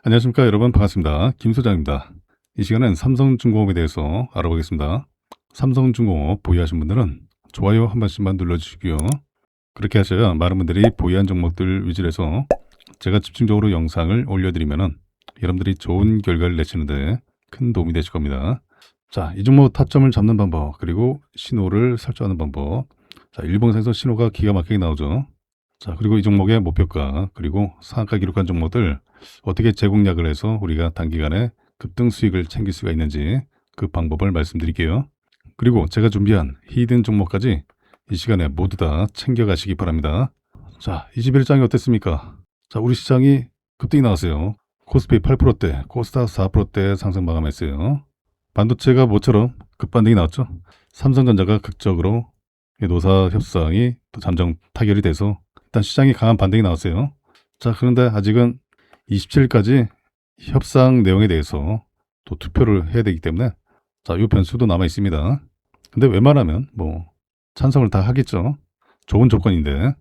안녕하십니까 여러분, 반갑습니다. 김 소장입니다. 이 시간은 삼성중공업에 대해서 알아보겠습니다. 삼성중공업 보유하신 분들은 좋아요 한 번씩만 눌러주시고요. 그렇게 하셔야 많은 분들이 보유한 종목들 위주로 해서 제가 집중적으로 영상을 올려드리면 여러분들이 좋은 결과를 내시는데 큰 도움이 되실 겁니다. 자, 이 종목 타점을 잡는 방법, 그리고 신호를 설정하는 방법. 자, 일봉상에서 신호가 기가 막히게 나오죠. 자, 그리고 이 종목의 목표가, 그리고 상한가 기록한 종목들 어떻게 재공략을 해서 우리가 단기간에 급등 수익을 챙길 수가 있는지 그 방법을 말씀드릴게요. 그리고 제가 준비한 히든 종목까지 이 시간에 모두 다 챙겨가시기 바랍니다. 자, 21장이 어땠습니까? 자, 우리 시장이 급등이 나왔어요. 코스피 8%대, 코스닥 4%대 상승 마감했어요. 반도체가 모처럼 급반등이 나왔죠. 삼성전자가 극적으로 노사 협상이 또 잠정 타결이 돼서 일단 시장이 강한 반등이 나왔어요. 자, 그런데 아직은 27일까지 협상 내용에 대해서 또 투표를 해야 되기 때문에 자, 이 변수도 남아 있습니다. 근데 웬만하면 뭐 찬성을 다 하겠죠. 좋은 조건인데.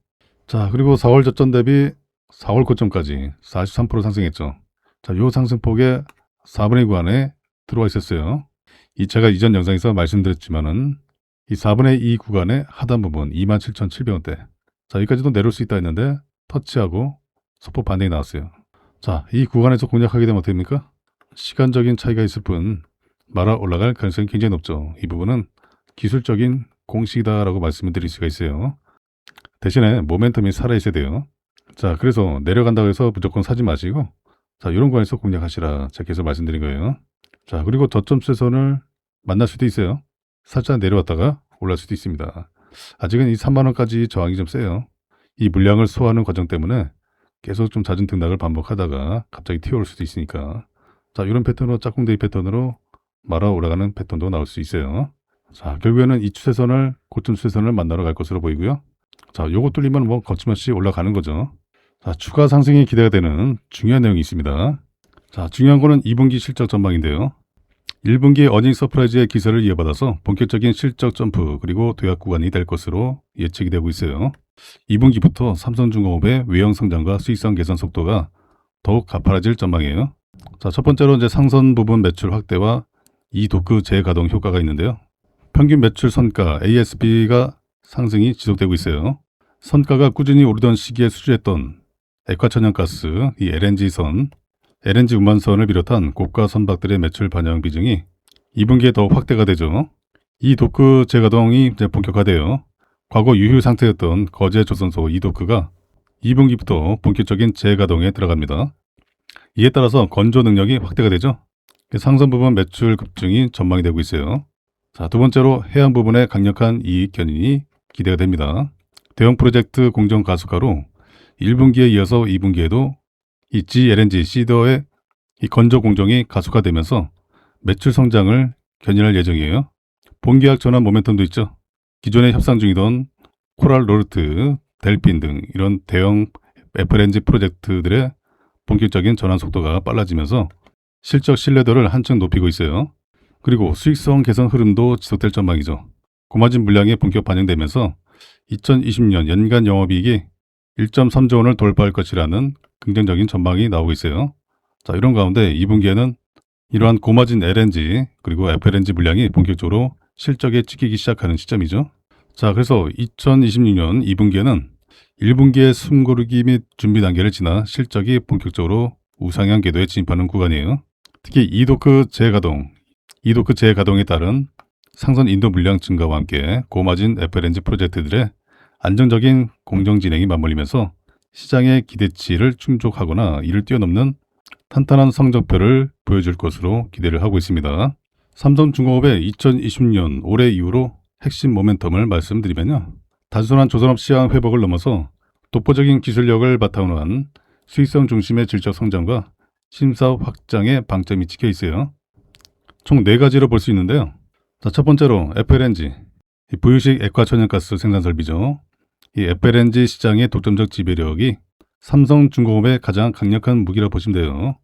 자, 그리고 4월 저점 대비 4월 고점까지 43% 상승했죠. 자, 요 상승폭의 4분의 9 안에 들어와 있었어요. 제가 이전 영상에서 말씀드렸지만은 이 4분의 2 구간의 하단 부분 27,700원대. 자, 여기까지도 내려올 수 있다 했는데 터치하고 소폭 반등이 나왔어요. 자, 이 구간에서 공략하게 되면 어떻게 됩니까? 시간적인 차이가 있을 뿐 말아 올라갈 가능성이 굉장히 높죠. 이 부분은 기술적인 공식이다라고 말씀을 드릴 수가 있어요. 대신에 모멘텀이 살아있어야 돼요. 자, 그래서 내려간다고 해서 무조건 사지 마시고 자, 이런 구간에서 공략하시라 제가 계속 말씀드린 거예요. 자, 그리고 저점 수선을 만날 수도 있어요. 살짝 내려왔다가 올라올 수도 있습니다. 아직은 이 3만원까지 저항이 좀 세요. 이 물량을 소화하는 과정 때문에 계속 좀 잦은 등락을 반복하다가 갑자기 튀어올 수도 있으니까 자, 이런 패턴으로 짝꿍데이 패턴으로 말아 올라가는 패턴도 나올 수 있어요. 자, 결국에는 이 추세선을 고점 추세선을 만나러 갈 것으로 보이고요. 자, 요거 뚫리면 뭐 거침없이 올라가는 거죠. 자, 추가 상승이 기대가 되는 중요한 내용이 있습니다. 자, 중요한 거는 2분기 실적 전망인데요. 1분기 어닝 서프라이즈의 기세를 이어받아서 본격적인 실적 점프 그리고 도약 구간이 될 것으로 예측이 되고 있어요. 2분기부터 삼성중공업의 외형 성장과 수익성 개선 속도가 더욱 가파라질 전망이에요. 자, 첫 번째로 이제 상선 부분 매출 확대와 이도크 재가동 효과가 있는데요. 평균 매출 선가 ASP가 상승이 지속되고 있어요. 선가가 꾸준히 오르던 시기에 수주했던 액화천연가스, 이 LNG선, LNG 운반선을 비롯한 고가 선박들의 매출 반영 비중이 2분기에 더욱 확대가 되죠. 이 도크 재가동이 이제 본격화돼요. 과거 유휴 상태였던 거제 조선소 이 도크가 2분기부터 본격적인 재가동에 들어갑니다. 이에 따라서 건조 능력이 확대가 되죠. 상선 부분 매출 급증이 전망이 되고 있어요. 자, 두 번째로 해양 부분의 강력한 이익 견인이 기대가 됩니다. 대형 프로젝트 공정 가속화로 1분기에 이어서 2분기에도 이 GLNG 시더의 이 건조 공정이 가속화되면서 매출 성장을 견인할 예정이에요. 본계약 전환 모멘텀도 있죠. 기존에 협상 중이던 코랄 로르트, 델핀 등 이런 대형 FLNG 프로젝트들의 본격적인 전환 속도가 빨라지면서 실적 신뢰도를 한층 높이고 있어요. 그리고 수익성 개선 흐름도 지속될 전망이죠. 고마진 물량이 본격 반영되면서 2020년 연간 영업이익이 1.3조 원을 돌파할 것이라는 긍정적인 전망이 나오고 있어요. 자, 이런 가운데 2분기에는 이러한 고마진 LNG 그리고 FLNG 물량이 본격적으로 실적에 찍히기 시작하는 시점이죠. 자, 그래서 2026년 2분기에는 1분기의 숨고르기 및 준비 단계를 지나 실적이 본격적으로 우상향 궤도에 진입하는 구간이에요. 특히 이도크 재가동에 따른 상선 인도 물량 증가와 함께 고마진 FLNG 프로젝트들의 안정적인 공정 진행이 맞물리면서 시장의 기대치를 충족하거나 이를 뛰어넘는 탄탄한 성적표를 보여줄 것으로 기대를 하고 있습니다. 삼성중공업의 2020년 올해 이후로 핵심 모멘텀을 말씀드리면요. 단순한 조선업 시장 회복을 넘어서 독보적인 기술력을 바탕으로 한 수익성 중심의 질적 성장과 신사업 확장에 방점이 찍혀 있어요. 총 4가지로 볼 수 있는데요. 자, 첫 번째로 FLNG, 부유식 액화천연가스 생산 설비죠. 이 FLNG 시장의 독점적 지배력이 삼성중공업의 가장 강력한 무기라 보시면 돼요.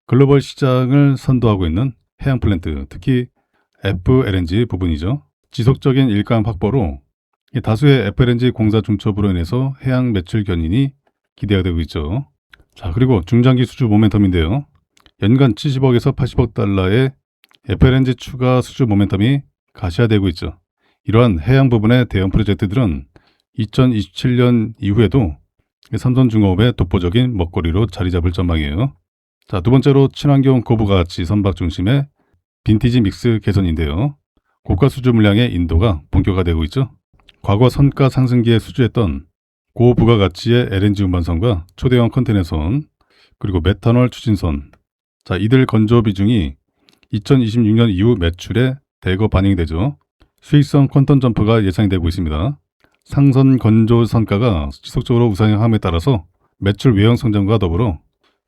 글로벌 시장을 선도하고 있는 해양 플랜트, 특히 FLNG 부분이죠. 지속적인 일감 확보로 다수의 FLNG 공사 중첩으로 인해서 해양 매출 견인이 기대가 되고 있죠. 자, 그리고 중장기 수주 모멘텀인데요. 연간 70억에서 80억 달러의 FLNG 추가 수주 모멘텀이 가시화되고 있죠. 이러한 해양 부분의 대형 프로젝트들은 2027년 이후에도 삼성중공업의 독보적인 먹거리로 자리 잡을 전망이에요. 자, 두 번째로 친환경 고부가 가치 선박 중심의 빈티지 믹스 개선인데요. 고가 수주 물량의 인도가 본격화되고 있죠. 과거 선가 상승기에 수주했던 고부가가치의 LNG 운반선과 초대형 컨테이너선, 그리고 메탄올 추진선, 자, 이들 건조 비중이 2026년 이후 매출에 대거 반영이 되죠. 수익성 퀀텀 점프가 예상되고 있습니다. 상선 건조 선가가 지속적으로 우상향함에 따라서 매출 외형 성장과 더불어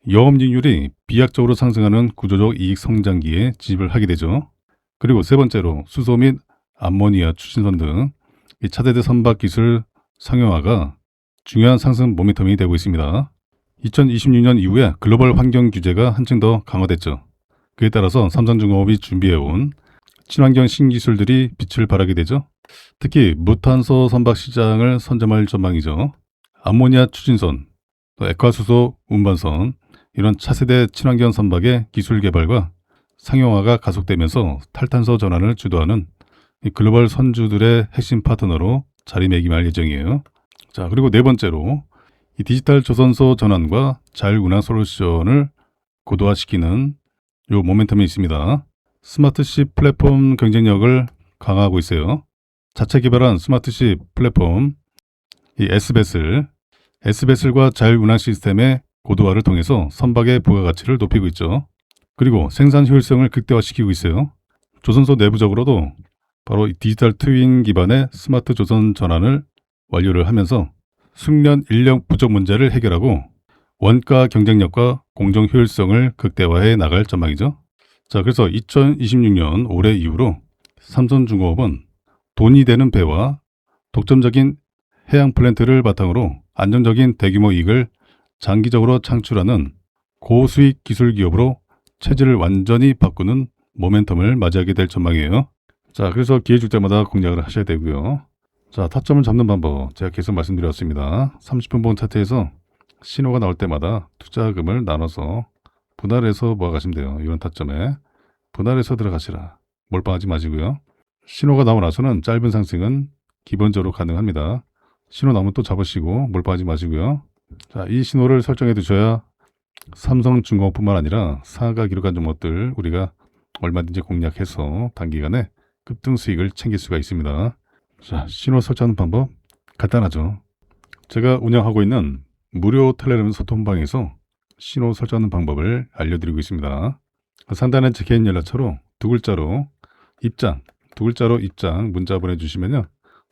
영업이익률이 비약적으로 상승하는 구조적 이익 성장기에 진입을 하게 되죠. 그리고 세 번째로 수소 및 암모니아 추진선 등 이 차세대 선박 기술 상용화가 중요한 상승 모멘텀이 되고 있습니다. 2026년 이후에 글로벌 환경 규제가 한층 더 강화됐죠. 그에 따라서 삼성중공업이 준비해온 친환경 신기술들이 빛을 발하게 되죠. 특히 무탄소 선박 시장을 선점할 전망이죠. 암모니아 추진선, 또 액화수소 운반선, 이런 차세대 친환경 선박의 기술 개발과 상용화가 가속되면서 탈탄소 전환을 주도하는 이 글로벌 선주들의 핵심 파트너로 자리매김할 예정이에요. 자, 그리고 네 번째로 이 디지털 조선소 전환과 자율운항 솔루션을 고도화시키는 요 모멘텀이 있습니다. 스마트십 플랫폼 경쟁력을 강화하고 있어요. 자체 개발한 스마트십 플랫폼 이 S베슬과 자율운항 시스템의 고도화를 통해서 선박의 부가가치를 높이고 있죠. 그리고 생산 효율성을 극대화시키고 있어요. 조선소 내부적으로도 바로 이 디지털 트윈 기반의 스마트 조선 전환을 완료를 하면서 숙련 인력 부족 문제를 해결하고 원가 경쟁력과 공정 효율성을 극대화해 나갈 전망이죠. 자, 그래서 2026년 올해 이후로 삼성중공업은 돈이 되는 배와 독점적인 해양 플랜트를 바탕으로 안정적인 대규모 이익을 장기적으로 창출하는 고수익 기술 기업으로 체질을 완전히 바꾸는 모멘텀을 맞이하게 될 전망이에요. 자, 그래서 기회 줄 때마다 공략을 하셔야 되고요. 자, 타점을 잡는 방법 제가 계속 말씀드렸습니다. 30분 본 차트에서 신호가 나올 때마다 투자금을 나눠서 분할해서 모아가시면 돼요. 이런 타점에 분할해서 들어가시라. 몰빵하지 마시고요. 신호가 나오고 나서는 짧은 상승은 기본적으로 가능합니다. 신호 나오면 또 잡으시고 몰빵하지 마시고요. 자, 이 신호를 설정해 두셔야 삼성중공업뿐만 아니라 상하 기록한 종목들 우리가 얼마든지 공략해서 단기간에 급등 수익을 챙길 수가 있습니다. 자, 신호 설정하는 방법 간단하죠. 제가 운영하고 있는 무료 텔레그램 소통방에서 신호 설정하는 방법을 알려드리고 있습니다. 상단에 제 개인 연락처로 두 글자로 입장 문자 보내주시면요.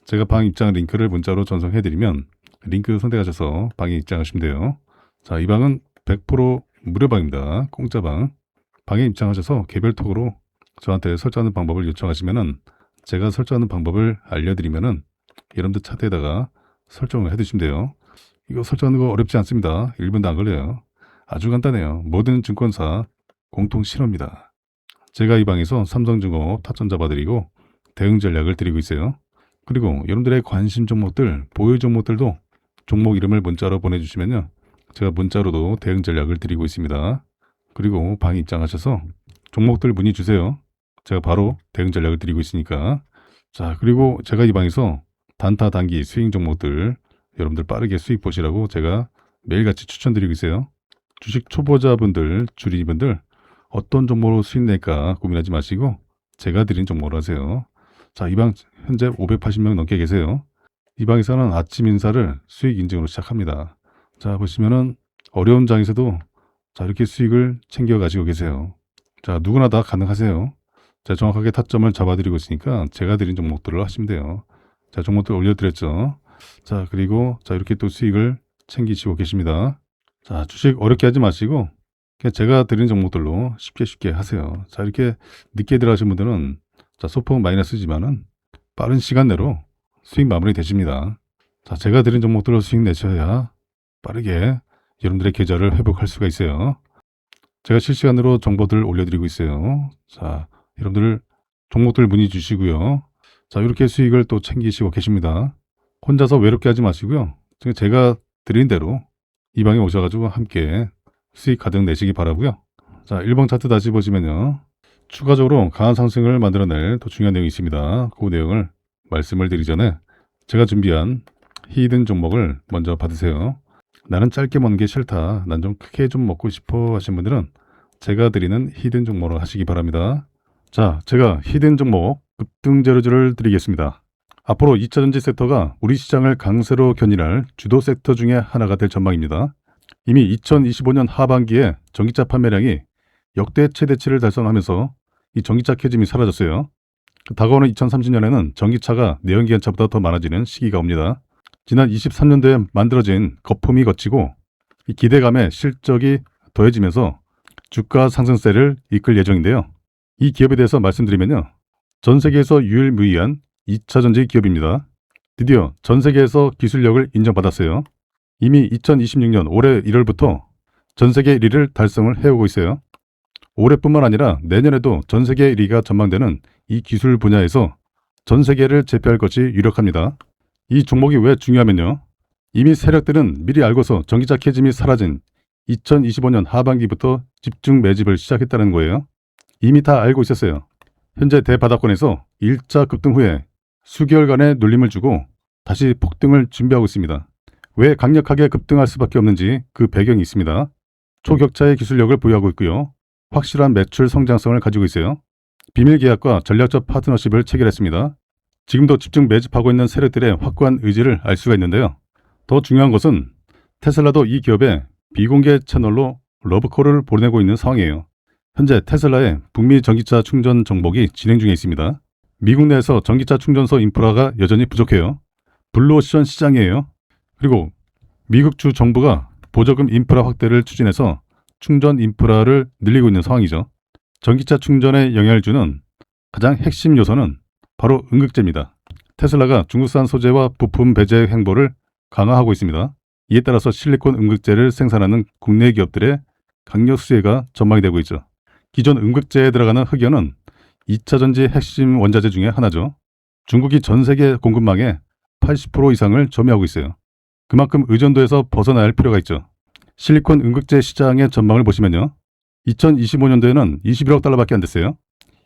제가 방 입장 링크를 문자로 전송해드리면 링크 선택하셔서 방에 입장하시면 돼요. 자, 이 방은 100% 무료방입니다. 공짜방. 방에 입장하셔서 개별톡으로 저한테 설정하는 방법을 요청하시면은 제가 설정하는 방법을 알려드리면은 여러분들 차트에다가 설정을 해두시면 돼요. 이거 설정하는 거 어렵지 않습니다. 1분도 안 걸려요. 아주 간단해요. 모든 증권사 공통 실험입니다. 제가 이 방에서 삼성중공업 타점 잡아드리고 대응 전략을 드리고 있어요. 그리고 여러분들의 관심 종목들, 보유 종목들도 종목 이름을 문자로 보내주시면요. 제가 문자로도 대응 전략을 드리고 있습니다. 그리고 방에 입장하셔서 종목들 문의 주세요. 제가 바로 대응 전략을 드리고 있으니까. 자, 그리고 제가 이 방에서 단타 단기 스윙 종목들 여러분들 빠르게 수익 보시라고 제가 매일같이 추천드리고 있어요. 주식 초보자분들, 주린이분들 어떤 종목으로 수익 낼까 고민하지 마시고 제가 드린 종목으로 하세요. 자, 이 방 현재 580명 넘게 계세요. 이 방에서는 아침 인사를 수익 인증으로 시작합니다. 자, 보시면은 어려운 장에서도 자, 이렇게 수익을 챙겨 가지고 계세요. 자, 누구나 다 가능하세요. 자, 정확하게 타점을 잡아드리고 있으니까 제가 드린 종목들을 하시면 돼요. 자, 종목들 올려드렸죠. 자, 그리고 자, 이렇게 또 수익을 챙기시고 계십니다. 자, 주식 어렵게 하지 마시고 그냥 제가 드린 종목들로 쉽게 하세요. 자, 이렇게 늦게 들어가신 분들은 자, 소폭 마이너스지만은 빠른 시간 내로 수익 마무리 되십니다. 자, 제가 드린 종목들로 수익 내셔야 빠르게 여러분들의 계좌를 회복할 수가 있어요. 제가 실시간으로 정보들 올려드리고 있어요. 자, 여러분들 종목들 문의 주시고요. 자, 이렇게 수익을 또 챙기시고 계십니다. 혼자서 외롭게 하지 마시고요. 제가 드린 대로 이 방에 오셔가지고 함께 수익 가득 내시기 바라고요. 자, 1번 차트 다시 보시면요. 추가적으로 강한 상승을 만들어낼 더 중요한 내용이 있습니다. 그 내용을 말씀을 드리기 전에 제가 준비한 히든 종목을 먼저 받으세요. 나는 짧게 먹는 게 싫다. 난 좀 크게 좀 먹고 싶어 하신 분들은 제가 드리는 히든 종목을 하시기 바랍니다. 자, 제가 히든 종목 급등 재료주를 드리겠습니다. 앞으로 2차전지 섹터가 우리 시장을 강세로 견인할 주도 섹터 중에 하나가 될 전망입니다. 이미 2025년 하반기에 전기차 판매량이 역대 최대치를 달성하면서 이 전기차 캐즘이 사라졌어요. 다가오는 2030년에는 전기차가 내연기관차보다 더 많아지는 시기가 옵니다. 지난 23년도에 만들어진 거품이 걷히고 이 기대감에 실적이 더해지면서 주가 상승세를 이끌 예정인데요. 이 기업에 대해서 말씀드리면요. 전 세계에서 유일무이한 2차전지 기업입니다. 드디어 전 세계에서 기술력을 인정받았어요. 이미 2026년 올해 1월부터 전 세계 1위를 달성을 해오고 있어요. 올해뿐만 아니라 내년에도 전 세계 1위가 전망되는 이 기술 분야에서 전 세계를 제패할 것이 유력합니다. 이 종목이 왜 중요하면요. 이미 세력들은 미리 알고서 전기차 캐즘이 사라진 2025년 하반기부터 집중 매집을 시작했다는 거예요. 이미 다 알고 있었어요. 현재 대바닥권에서 1차 급등 후에 수개월간의 눌림을 주고 다시 폭등을 준비하고 있습니다. 왜 강력하게 급등할 수밖에 없는지 그 배경이 있습니다. 초격차의 기술력을 보유하고 있고요. 확실한 매출 성장성을 가지고 있어요. 비밀 계약과 전략적 파트너십을 체결했습니다. 지금도 집중 매집하고 있는 세력들의 확고한 의지를 알 수가 있는데요. 더 중요한 것은 테슬라도 이 기업에 비공개 채널로 러브콜을 보내고 있는 상황이에요. 현재 테슬라의 북미 전기차 충전 정복이 진행 중에 있습니다. 미국 내에서 전기차 충전소 인프라가 여전히 부족해요. 블루오션 시장이에요. 그리고 미국 주 정부가 보조금 인프라 확대를 추진해서 충전 인프라를 늘리고 있는 상황이죠. 전기차 충전에 영향을 주는 가장 핵심 요소는 바로 음극재입니다. 테슬라가 중국산 소재와 부품 배제 행보를 강화하고 있습니다. 이에 따라서 실리콘 음극재를 생산하는 국내 기업들의 강력 수혜가 전망이 되고 있죠. 기존 음극재에 들어가는 흑연은 2차전지 핵심 원자재 중에 하나죠. 중국이 전 세계 공급망의 80% 이상을 점유하고 있어요. 그만큼 의존도에서 벗어날 필요가 있죠. 실리콘 음극재 시장의 전망을 보시면요. 2025년도에는 21억 달러밖에 안 됐어요.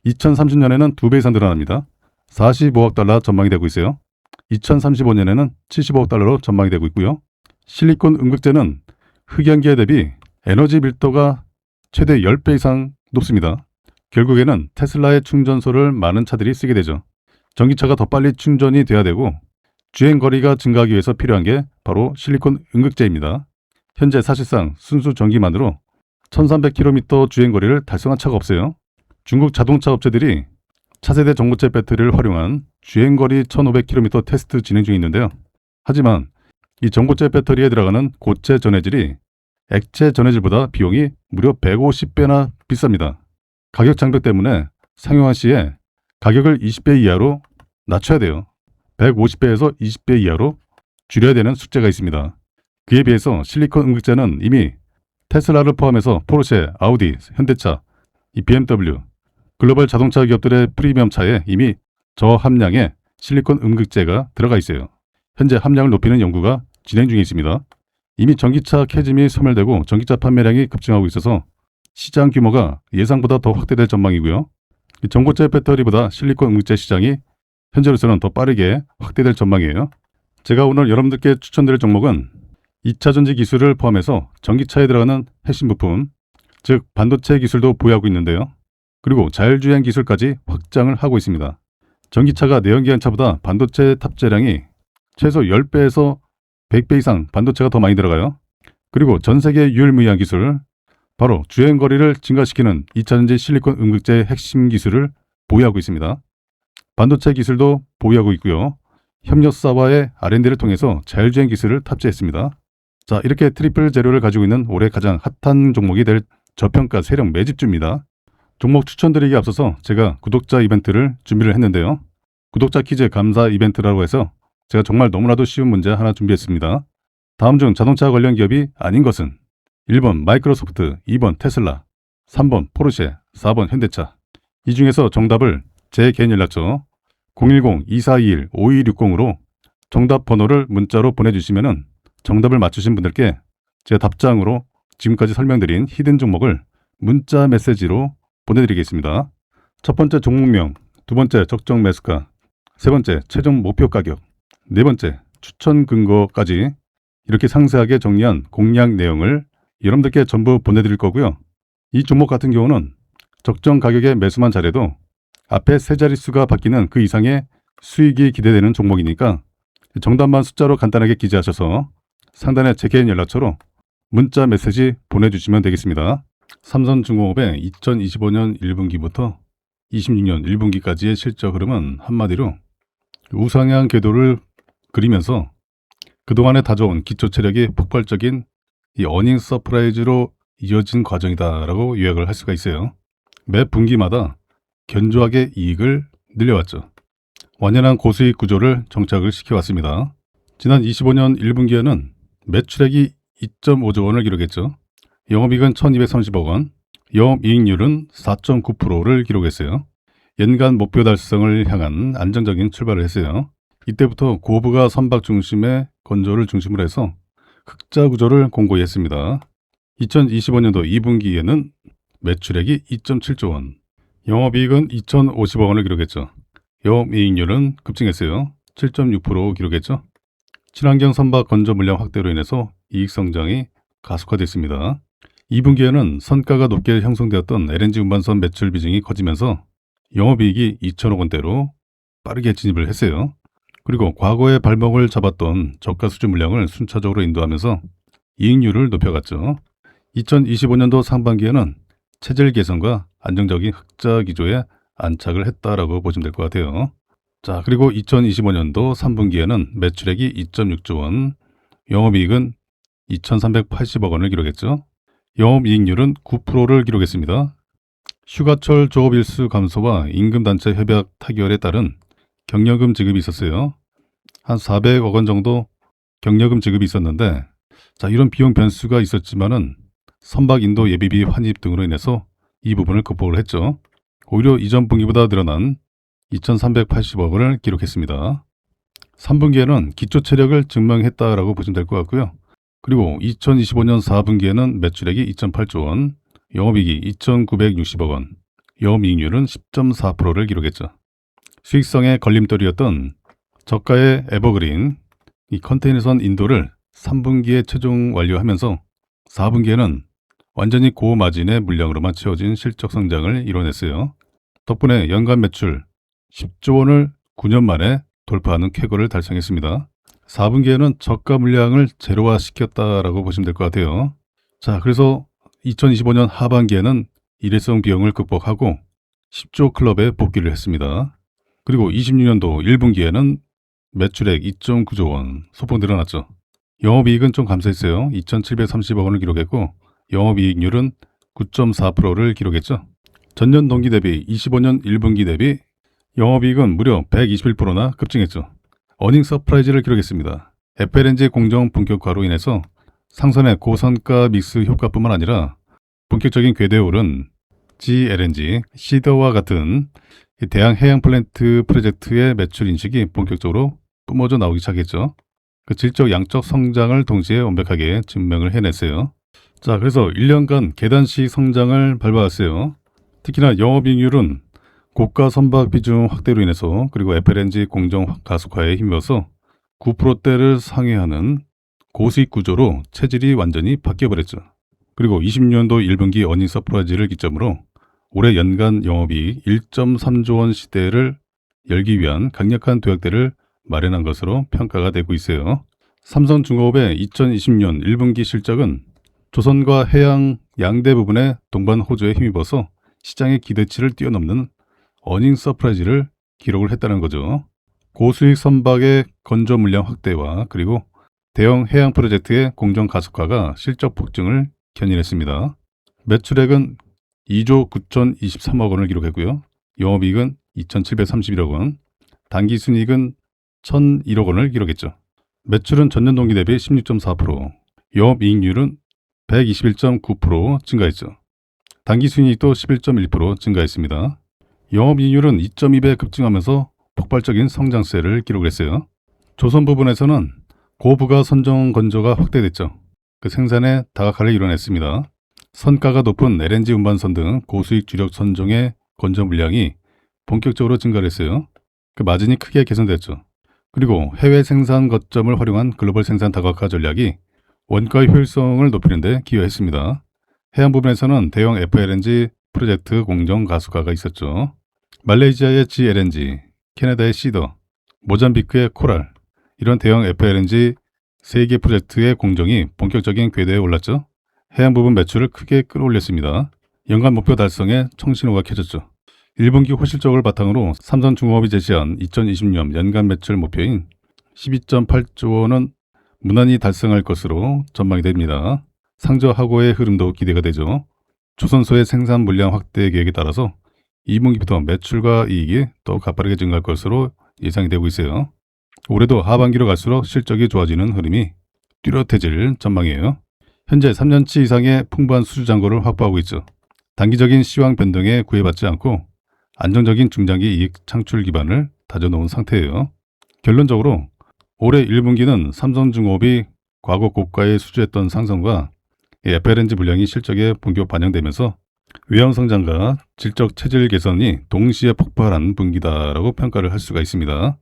2030년에는 2배 이상 늘어납니다. 45억 달러 전망이 되고 있어요. 2035년에는 75억 달러로 전망이 되고 있고요. 실리콘 음극재는 흑연기에 대비 에너지 밀도가 최대 10배 이상 높습니다. 결국에는 테슬라의 충전소를 많은 차들이 쓰게 되죠. 전기차가 더 빨리 충전이 돼야 되고 주행거리가 증가하기 위해서 필요한 게 바로 실리콘 음극재입니다. 현재 사실상 순수 전기만으로 1300km 주행거리를 달성한 차가 없어요. 중국 자동차 업체들이 차세대 전고체 배터리를 활용한 주행거리 1500km 테스트 진행 중에 있는데요. 하지만 이 전고체 배터리에 들어가는 고체 전해질이 액체 전해질보다 비용이 무려 150배나 비쌉니다. 가격 장벽 때문에 상용화 시에 가격을 20배 이하로 낮춰야 돼요. 150배에서 20배 이하로 줄여야 되는 숙제가 있습니다. 그에 비해서 실리콘 음극재는 이미 테슬라를 포함해서 포르쉐, 아우디, 현대차, 이 BMW, 글로벌 자동차 기업들의 프리미엄 차에 이미 저함량의 실리콘 음극재가 들어가 있어요. 현재 함량을 높이는 연구가 진행 중에 있습니다. 이미 전기차 캐즘이 소멸되고 전기차 판매량이 급증하고 있어서 시장 규모가 예상보다 더 확대될 전망이고요. 전고체 배터리보다 실리콘 음극재 시장이 현재로서는 더 빠르게 확대될 전망이에요. 제가 오늘 여러분들께 추천드릴 종목은 2차전지 기술을 포함해서 전기차에 들어가는 핵심 부품, 즉 반도체 기술도 보유하고 있는데요. 그리고 자율주행 기술까지 확장을 하고 있습니다. 전기차가 내연기관차보다 반도체 탑재량이 최소 10배에서 100배 이상 반도체가 더 많이 들어가요. 그리고 전 세계 유일무이한 기술, 바로 주행거리를 증가시키는 2차전지 실리콘 음극재의 핵심 기술을 보유하고 있습니다. 반도체 기술도 보유하고 있고요. 협력사와의 R&D를 통해서 자율주행 기술을 탑재했습니다. 자, 이렇게 트리플 재료를 가지고 있는 올해 가장 핫한 종목이 될 저평가 세력 매집주입니다. 종목 추천드리기에 앞서서 제가 구독자 이벤트를 준비를 했는데요. 구독자 퀴즈 감사 이벤트라고 해서 제가 정말 너무나도 쉬운 문제 하나 준비했습니다. 다음 중 자동차 관련 기업이 아닌 것은 1번 마이크로소프트, 2번 테슬라, 3번 포르쉐, 4번 현대차. 이 중에서 정답을 제 개인 연락처 010-2421-5260으로 정답 번호를 문자로 보내주시면 정답을 맞추신 분들께 제가 답장으로 지금까지 설명드린 히든 종목을 문자 메시지로 보내드리겠습니다. 첫 번째 종목명, 두 번째 적정 매수가, 세 번째 최종 목표 가격, 네 번째 추천 근거까지 이렇게 상세하게 정리한 공략 내용을 여러분들께 전부 보내드릴 거고요. 이 종목 같은 경우는 적정 가격에 매수만 잘해도 앞에 세 자릿수가 바뀌는 그 이상의 수익이 기대되는 종목이니까 정답만 숫자로 간단하게 기재하셔서 상단에 제 개인 연락처로 문자 메시지 보내주시면 되겠습니다. 삼성중공업의 2025년 1분기부터 26년 1분기까지의 실적 흐름은 한마디로 우상향 궤도를 그리면서 그동안에 다져온 기초 체력이 폭발적인 이 어닝 서프라이즈로 이어진 과정이다라고 요약을 할 수가 있어요. 매 분기마다 견조하게 이익을 늘려왔죠. 완연한 고수익 구조를 정착을 시켜왔습니다. 지난 25년 1분기에는 매출액이 2.5조 원을 기록했죠. 영업이익은 1230억 원, 영업이익률은 4.9%를 기록했어요. 연간 목표 달성을 향한 안정적인 출발을 했어요. 이때부터 고부가 선박 중심의 건조를 중심으로 해서 흑자 구조를 공고히 했습니다. 2025년도 2분기에는 매출액이 2.7조 원, 영업이익은 2,050억 원을 기록했죠. 영업이익률은 급증했어요. 7.6% 기록했죠. 친환경 선박 건조 물량 확대로 인해서 이익 성장이 가속화됐습니다. 2분기에는 선가가 높게 형성되었던 LNG 운반선 매출 비중이 커지면서 영업이익이 2천억 원대로 빠르게 진입을 했어요. 그리고 과거에 발목을 잡았던 저가 수주 물량을 순차적으로 인도하면서 이익률을 높여갔죠. 2025년도 상반기에는 체질 개선과 안정적인 흑자 기조에 안착을 했다라고 보시면 될 것 같아요. 자, 그리고 2025년도 3분기에는 매출액이 2.6조 원, 영업이익은 2,380억 원을 기록했죠. 영업이익률은 9%를 기록했습니다. 휴가철 조업일수 감소와 임금단체 협약 타결에 따른 경력금 지급이 있었어요. 한 400억 원 정도 경력금 지급이 있었는데, 자, 이런 비용 변수가 있었지만은 선박 인도 예비비 환입 등으로 인해서 이 부분을 극복을 했죠. 오히려 이전 분기보다 늘어난 2,380억 원을 기록했습니다. 3분기에는 기초 체력을 증명했다라고 보시면 될 것 같고요. 그리고 2025년 4분기에는 매출액이 2.8조 원, 영업이익이 2,960억 원, 영업이익률은 10.4%를 기록했죠. 수익성의 걸림돌이었던 저가의 에버그린, 이 컨테이너선 인도를 3분기에 최종 완료하면서 4분기에는 완전히 고마진의 물량으로만 채워진 실적 성장을 이뤄냈어요. 덕분에 연간 매출 10조 원을 9년 만에 돌파하는 쾌거를 달성했습니다. 4분기에는 저가 물량을 제로화시켰다라고 보시면 될 것 같아요. 자, 그래서 2025년 하반기에는 일회성 비용을 극복하고 10조 클럽에 복귀를 했습니다. 그리고 26년도 1분기에는 매출액 2.9조 원 소폭 늘어났죠. 영업이익은 좀 감소했어요. 2,730억 원을 기록했고 영업이익률은 9.4%를 기록했죠. 전년 동기 대비 25년 1분기 대비 영업이익은 무려 121%나 급증했죠. 어닝 서프라이즈를 기록했습니다. FLNG 공정 본격화로 인해서 상선의 고선가 믹스 효과뿐만 아니라 본격적인 궤도에 오른 GLNG, 시더와 같은 대양 해양 플랜트 프로젝트의 매출 인식이 본격적으로 뿜어져 나오기 시작했죠. 그 질적 양적 성장을 동시에 완벽하게 증명을 해냈어요. 자, 그래서 1년간 계단식 성장을 밟아왔어요. 특히나 영업이익률은 고가 선박 비중 확대로 인해서 그리고 FLNG 공정 가속화에 힘입어서 9%대를 상회하는 고수익 구조로 체질이 완전히 바뀌어버렸죠. 그리고 20년도 1분기 어닝 서프라이즈를 기점으로 올해 연간 영업이익 1.3조 원 시대를 열기 위한 강력한 도약대를 마련한 것으로 평가가 되고 있어요. 삼성중공업의 2020년 1분기 실적은 조선과 해양 양대 부분의 동반 호조에 힘입어서 시장의 기대치를 뛰어넘는 어닝 서프라이즈를 기록을 했다는 거죠. 고수익 선박의 건조 물량 확대와 그리고 대형 해양 프로젝트의 공정 가속화가 실적 폭증을 견인했습니다. 매출액은 2조 9,023억 원을 기록했고요. 영업이익은 2,731억 원, 당기순이익은 1,001억 원을 기록했죠. 매출은 전년 동기 대비 16.4%, 영업이익률은 121.9% 증가했죠. 당기순이익도 11.1% 증가했습니다. 영업이익률은 2.2배 급증하면서 폭발적인 성장세를 기록했어요. 조선 부분에서는 고부가 선정 건조가 확대됐죠. 그 생산에 다각화를 이뤄냈습니다. 선가가 높은 LNG 운반선 등 고수익 주력 선종의 건조 물량이 본격적으로 증가를 했어요. 그 마진이 크게 개선됐죠. 그리고 해외 생산 거점을 활용한 글로벌 생산 다각화 전략이 원가의 효율성을 높이는 데 기여했습니다. 해안 부분에서는 대형 FLNG 프로젝트 공정 가수가가 있었죠. 말레이시아의 GLNG, 캐나다의 시더, 모잠비크의 코랄, 이런 대형 FLNG 3개 프로젝트의 공정이 본격적인 궤도에 올랐죠. 해안 부분 매출을 크게 끌어올렸습니다. 연간 목표 달성에 청신호가 켜졌죠. 1분기 호실적을 바탕으로 삼성중공업이 제시한 2020년 연간 매출 목표인 12.8조 원은 무난히 달성할 것으로 전망이 됩니다. 상저하고의 흐름도 기대가 되죠. 조선소의 생산 물량 확대 계획에 따라서 2분기부터 매출과 이익이 더 가파르게 증가할 것으로 예상이 되고 있어요. 올해도 하반기로 갈수록 실적이 좋아지는 흐름이 뚜렷해질 전망이에요. 현재 3년치 이상의 풍부한 수주 잔고를 확보하고 있죠. 단기적인 시황 변동에 구애받지 않고 안정적인 중장기 이익 창출 기반을 다져놓은 상태예요. 결론적으로 올해 1분기는 삼성중공업이 과거 고가에 수주했던 상승과 FLNG 물량이 실적에 본격 반영되면서 외형 성장과 질적 체질 개선이 동시에 폭발한 분기다라고 평가를 할 수가 있습니다.